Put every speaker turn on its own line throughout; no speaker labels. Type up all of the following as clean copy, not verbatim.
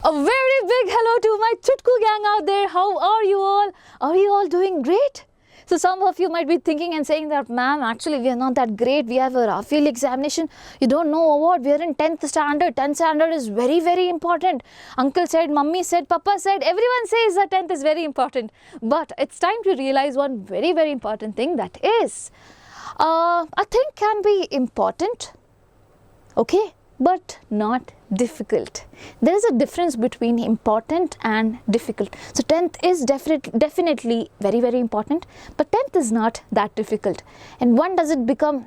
A very big hello to my Chutku gang out there. How are you all? Are you all doing great? So some of you might be thinking and saying that, ma'am, actually we are not that great. We have a RAFIL examination. You don't know what? We are in 10th standard. 10th standard is very, very important. Uncle said, mummy said, papa said, everyone says that 10th is very important. But it's time to realize one very, very important thing, that is, a thing can be important, okay, but not difficult. There is a difference between important and difficult. So 10th is definitely very, very important, but 10th is not that difficult. And when does it become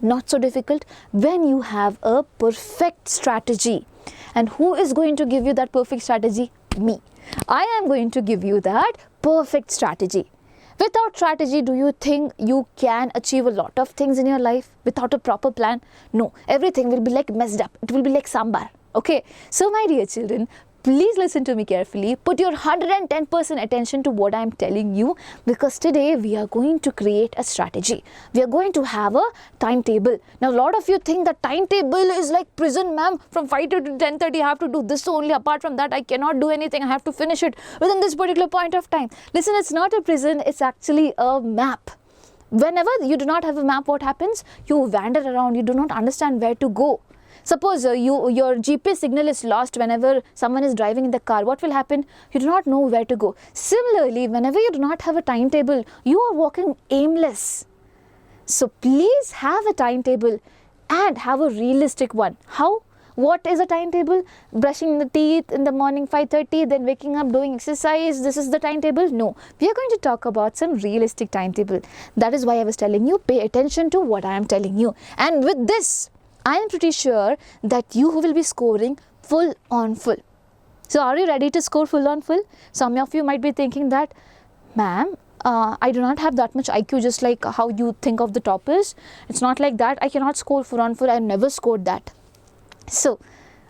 not so difficult? When you have a perfect strategy. And who is going to give you that perfect strategy? Me. I am going to give you that perfect strategy. Without strategy, do you think you can achieve a lot of things in your life without a proper plan? No, everything will be like messed up. It will be like sambar. Okay, so my dear children, please listen to me carefully. Put your 110% attention to what I am telling you, because today we are going to create a strategy. We are going to have a timetable. Now, a lot of you think that timetable is like prison, ma'am. From 5 to 10:30, I have to do this only. Apart from that, I cannot do anything. I have to finish it within this particular point of time. Listen, it's not a prison. It's actually a map. Whenever you do not have a map, what happens? You wander around. You do not understand where to go. Suppose your GPS signal is lost whenever someone is driving in the car. What will happen? You do not know where to go. Similarly, whenever you do not have a timetable, you are walking aimless. So please have a timetable and have a realistic one. How? What is a timetable? Brushing the teeth in the morning 5:30, then waking up, doing exercise. This is the timetable? No. We are going to talk about some realistic timetable. That is why I was telling you, pay attention to what I am telling you. And with this, I am pretty sure that you will be scoring full on full. So are you ready to score full on full? Some of you might be thinking that, ma'am, I do not have that much IQ, just like how you think of the toppers. It's not like that. I cannot score full on full. I have never scored that. So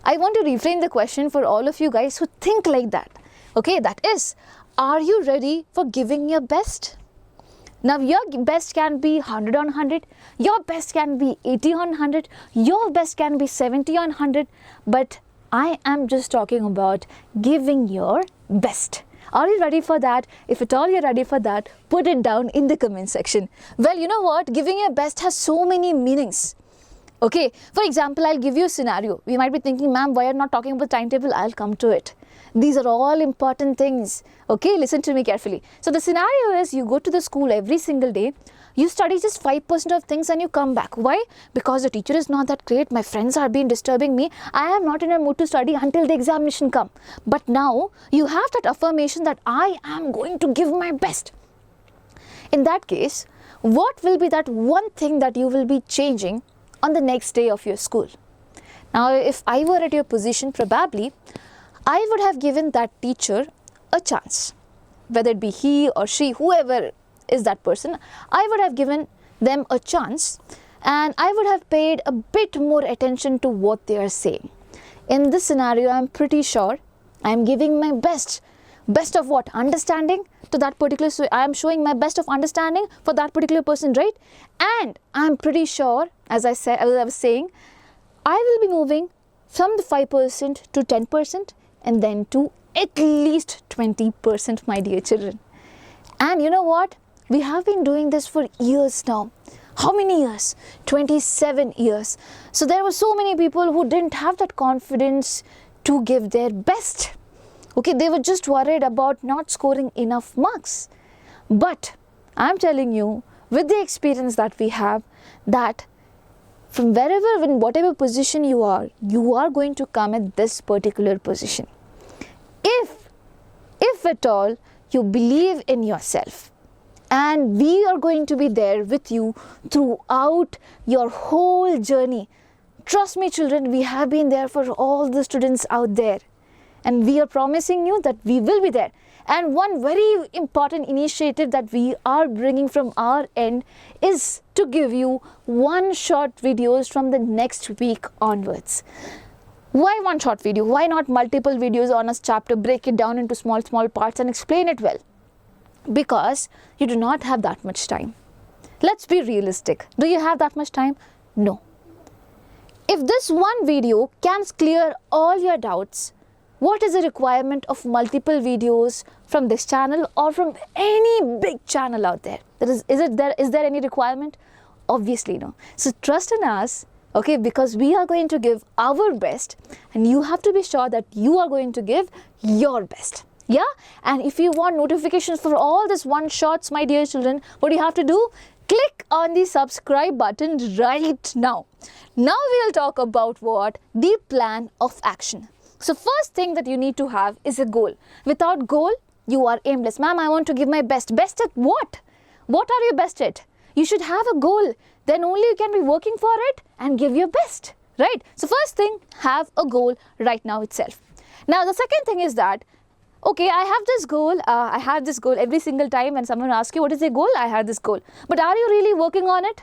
I want to reframe the question for all of you guys who think like that. Okay, that is, are you ready for giving your best? Now, your best can be 100 on 100, your best can be 80 on 100, your best can be 70 on 100, but I am just talking about giving your best. Are you ready for that? If at all you're ready for that, put it down in the comment section. Well, you know what? Giving your best has so many meanings. Okay, for example, I'll give you a scenario. You might be thinking, ma'am, why are you not talking about timetable? I'll come to it. These are all important things. Okay, listen to me carefully. So the scenario is, you go to the school every single day, you study just 5% of things and you come back. Why? Because the teacher is not that great. My friends are being disturbing me. I am not in a mood to study until the examination come. But now you have that affirmation that I am going to give my best. In that case, what will be that one thing that you will be changing on the next day of your school? Now, if I were at your position, probably I would have given that teacher a chance, whether it be he or she, whoever is that person. I would have given them a chance and I would have paid a bit more attention to what they are saying. In this scenario, I'm pretty sure I'm giving my best. Best of what? Understanding to that particular, so I am showing my best of understanding for that particular person, right? And I'm pretty sure, as I was saying, I will be moving from the 5% to 10% and then to at least 20%, my dear children. And you know what? We have been doing this for years now. How many years? 27 years. So there were so many people who didn't have that confidence to give their best. Okay, they were just worried about not scoring enough marks. But I'm telling you, with the experience that we have, that from wherever, in whatever position you are going to come at this particular position. If at all you believe in yourself, and we are going to be there with you throughout your whole journey. Trust me, children, we have been there for all the students out there. And we are promising you that we will be there. And one very important initiative that we are bringing from our end is to give you one short videos from the next week onwards. Why one short video? Why not multiple videos on a chapter? Break it down into small parts and explain it well. Because you do not have that much time. Let's be realistic. Do you have that much time? No. If this one video can clear all your doubts, What is the requirement of multiple videos from this channel or from any big channel out there? Is there any requirement? Obviously no. So trust in us, okay, because we are going to give our best, and you have to be sure that you are going to give your best. Yeah, and if you want notifications for all this one shots, my dear children, what do you have to do? Click on the subscribe button right now. Now we'll talk about what? The plan of action. So first thing that you need to have is a goal. Without goal, you are aimless. Ma'am, I want to give my best. Best at what? What are you best at? You should have a goal. Then only you can be working for it and give your best, right? So first thing, have a goal right now itself. Now the second thing is that, okay, I have this goal, every single time when someone asks you what is your goal, I have this goal. But are you really working on it?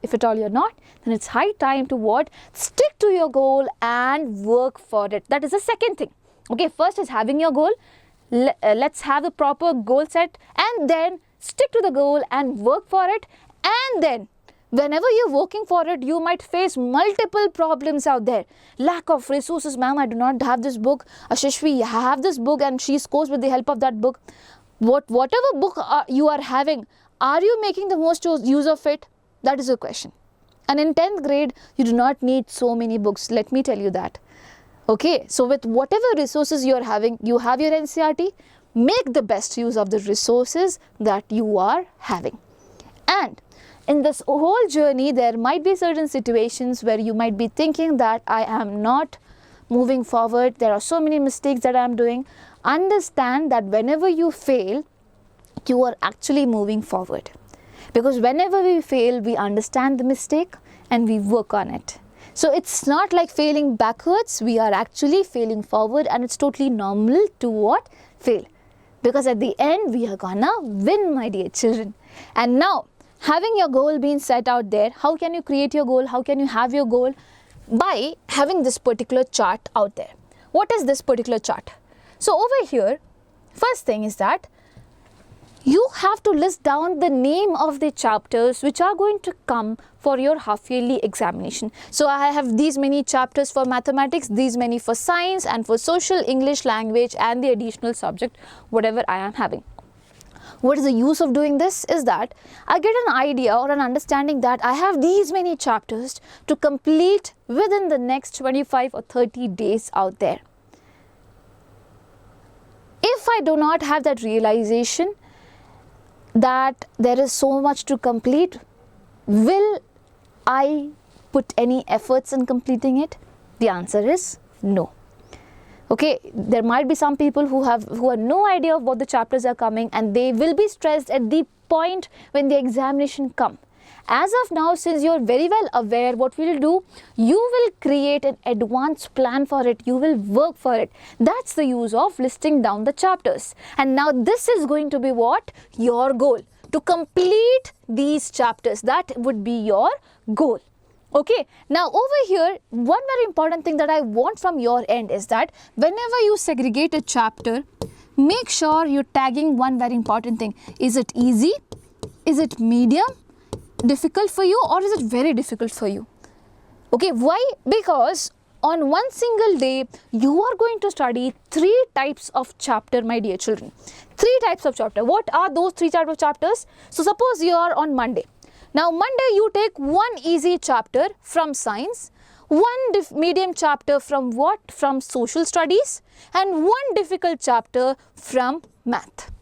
If at all you're not, then it's high time to what? Stick to your goal and work for it. That is the second thing. Okay, first is having your goal. Let's have a proper goal set and then stick to the goal and work for it. And then whenever you're working for it, you might face multiple problems out there. Lack of resources. Ma'am, I do not have this book. Ashishvi, I have this book and she scores with the help of that book. Whatever book you are having, are you making the most use of it? That is a question. And in 10th grade, you do not need so many books. Let me tell you that. Okay, so with whatever resources you are having, you have your NCERT, make the best use of the resources that you are having. And in this whole journey, there might be certain situations where you might be thinking that I am not moving forward. There are so many mistakes that I am doing. Understand that whenever you fail, you are actually moving forward. Because whenever we fail, we understand the mistake and we work on it. So it's not like failing backwards. We are actually failing forward, and it's totally normal to what? Fail. Because at the end, we are gonna win, my dear children. And now, having your goal being set out there, how can you create your goal? How can you have your goal? By having this particular chart out there. What is this particular chart? So over here, first thing is that you have to list down the name of the chapters which are going to come for your half-yearly examination. So I have these many chapters for mathematics, these many for science, and for social, English language, and the additional subject, whatever I am having. What is the use of doing this is that I get an idea or an understanding that I have these many chapters to complete within the next 25 or 30 days out there. If I do not have that realization that there is so much to complete, will I put any efforts in completing it? The answer is no. Okay, there might be some people who have no idea of what the chapters are coming, and they will be stressed at the point when the examination come. As of now, since you are very well aware what we will do, you will create an advanced plan for it. You will work for it. That's the use of listing down the chapters. And now this is going to be what? Your goal. To complete these chapters. That would be your goal. Okay, now over here, one very important thing that I want from your end is that whenever you segregate a chapter, make sure you're tagging one very important thing. Is it easy? Is it medium? Difficult for you, or is it very difficult for you? Okay, why? Because on one single day, you are going to study 3 types of chapter, my dear children. 3 types of chapter. What are those 3 types of chapters? So suppose you are on Monday. Now Monday you take one easy chapter from science, one medium chapter from what? From social studies, and one difficult chapter from math.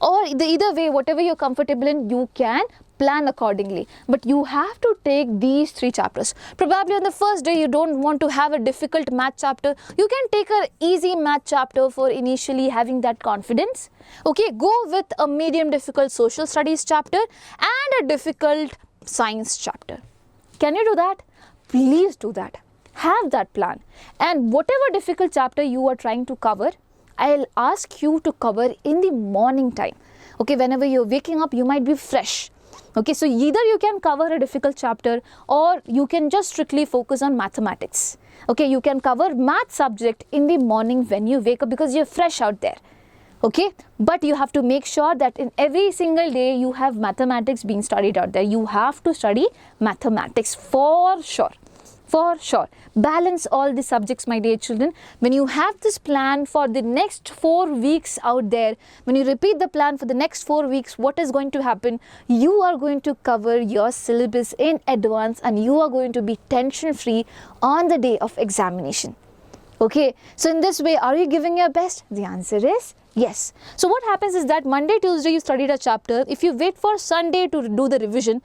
Or either way, whatever you're comfortable in, you can plan accordingly. But you have to take these 3 chapters. Probably on the first day, you don't want to have a difficult math chapter. You can take an easy math chapter for initially having that confidence. Okay, go with a medium difficult social studies chapter and a difficult science chapter. Can you do that? Please do that. Have that plan. And whatever difficult chapter you are trying to cover, I'll ask you to cover in the morning time. Okay, whenever you're waking up, you might be fresh. Okay, so either you can cover a difficult chapter or you can just strictly focus on mathematics. Okay, you can cover math subject in the morning when you wake up because you're fresh out there. Okay, but you have to make sure that in every single day you have mathematics being studied out there. You have to study mathematics for sure. For sure. Balance all the subjects, my dear children. When you have this plan for the next 4 weeks out there, when you repeat the plan for the next 4 weeks, what is going to happen? You are going to cover your syllabus in advance and you are going to be tension free on the day of examination. Okay, so in this way, are you giving your best? The answer is yes. So what happens is that Monday, Tuesday, you studied a chapter. If you wait for Sunday to do the revision,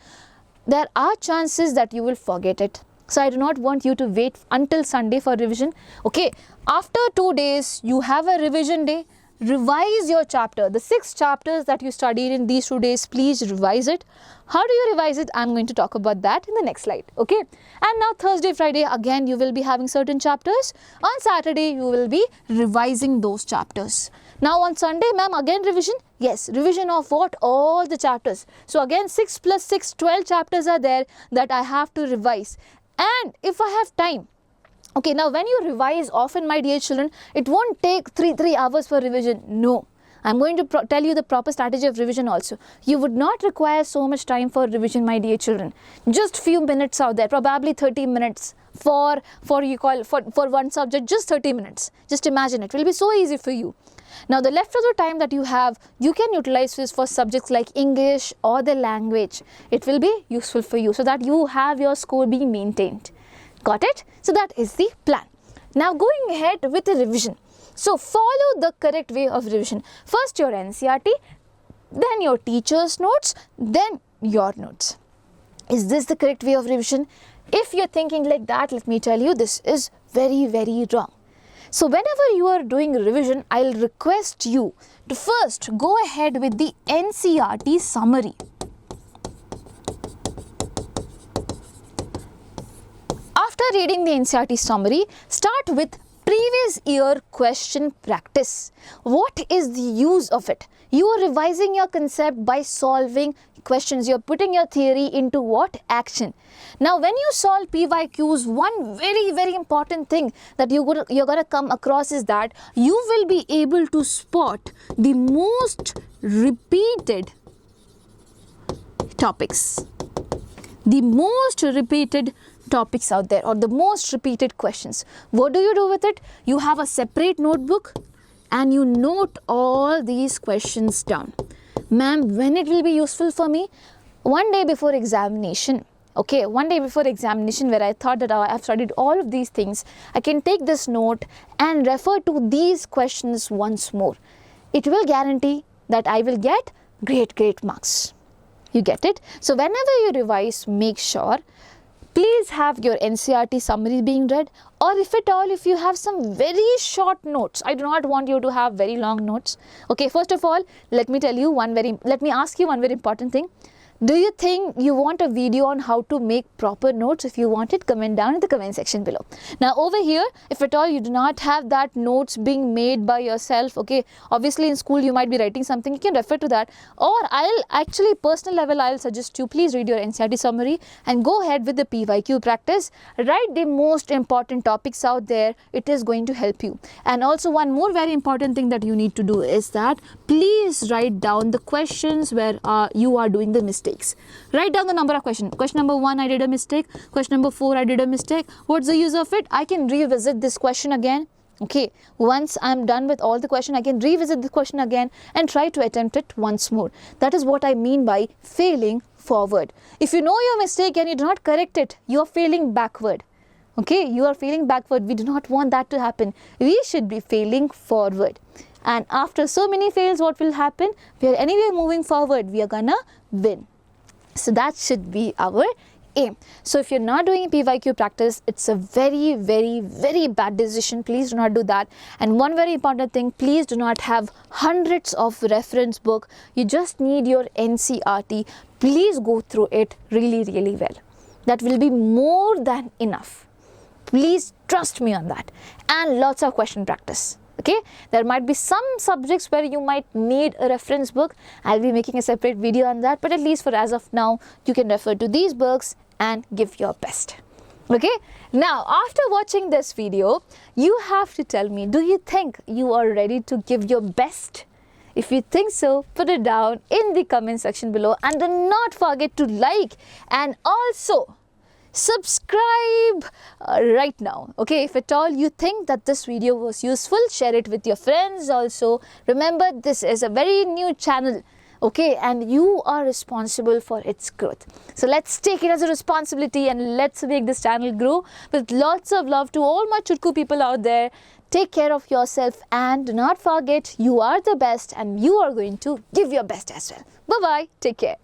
there are chances that you will forget it. So I do not want you to wait until Sunday for revision. Okay, after 2 days, you have a revision day. Revise your chapter. The 6 chapters that you studied in these 2 days, please revise it. How do you revise it? I'm going to talk about that in the next slide. Okay. And now Thursday, Friday, again, you will be having certain chapters. On Saturday, you will be revising those chapters. Now on Sunday, ma'am, again revision? Yes, revision of what? All the chapters. So again, 6 plus 6, 12 chapters are there that I have to revise. And if I have time, okay, now when you revise often, my dear children, it won't take 3 hours for revision. No, I'm going to tell you the proper strategy of revision also. You would not require so much time for revision, my dear children. Just few minutes out there, probably 30 minutes for one subject, just 30 minutes. Just imagine, it will be so easy for you. Now the leftover time that you have, you can utilize this for subjects like English or the language. It will be useful for you so that you have your score being maintained. Got it? So that is the plan. Now going ahead with the revision. So follow the correct way of revision. First your NCERT, then your teacher's notes, then your notes. Is this the correct way of revision? If you're thinking like that, let me tell you, this is very, very wrong. So whenever you are doing revision, I'll request you to first go ahead with the NCERT summary. After reading the NCERT summary, start with previous year question practice. What is the use of it? You are revising your concept by solving questions. You're putting your theory into what? Action. Now, when you solve PYQs, one very, very important thing that you're going to come across is that you will be able to spot the most repeated topics. The most repeated topics out there, or the most repeated questions. What do you do with it? You have a separate notebook and you note all these questions down. Ma'am, when it will be useful for me? One day before examination. Okay, one day before examination where I thought that I have studied all of these things, I can take this note and refer to these questions once more. It will guarantee that I will get great marks. You get it? So whenever you revise, make sure please have your NCERT summary being read, or if at all, if you have some very short notes. I do not want you to have very long notes. Okay, first of all, let me ask you one very important thing. Do you think you want a video on how to make proper notes? If you want it, comment down in the comment section below. Now over here, if at all you do not have that notes being made by yourself, okay, obviously in school you might be writing something, you can refer to that, or personal level, I'll suggest you please read your NCERT summary and go ahead with the PYQ practice. Write the most important topics out there. It is going to help you. And also one more very important thing that you need to do is that please write down the questions where you are doing the mistakes. Write down the number of questions. Question number 1, I did a mistake. Question number 4, I did a mistake. What's the use of it? I can revisit this question again. Okay, once I'm done with all the question, I can revisit the question again and try to attempt it once more. That is what I mean by failing forward. If you know your mistake and you do not correct it, you are failing backward. Okay, you are failing backward. We do not want that to happen. We should be failing forward. And after so many fails, what will happen? We are anyway moving forward. We are gonna win. So that should be our aim. So if you're not doing PYQ practice, it's a very, very, very bad decision. Please do not do that. And one very important thing, please do not have hundreds of reference book. You just need your NCERT. Please go through it really, really well. That will be more than enough. Please trust me on that. And lots of question practice. Okay, there might be some subjects where you might need a reference book. I'll be making a separate video on that, but at least for as of now, you can refer to these books and give your best. Okay, now after watching this video, you have to tell me, do you think you are ready to give your best? If you think so, put it down in the comment section below, and do not forget to like and also subscribe right now. Okay, if at all you think that this video was useful, share it with your friends also. Remember, this is a very new channel, okay, and you are responsible for its growth. So let's take it as a responsibility and let's make this channel grow with lots of love to all my Chutku people out there. Take care of yourself and do not forget, you are the best and you are going to give your best as well. Bye bye. Take care.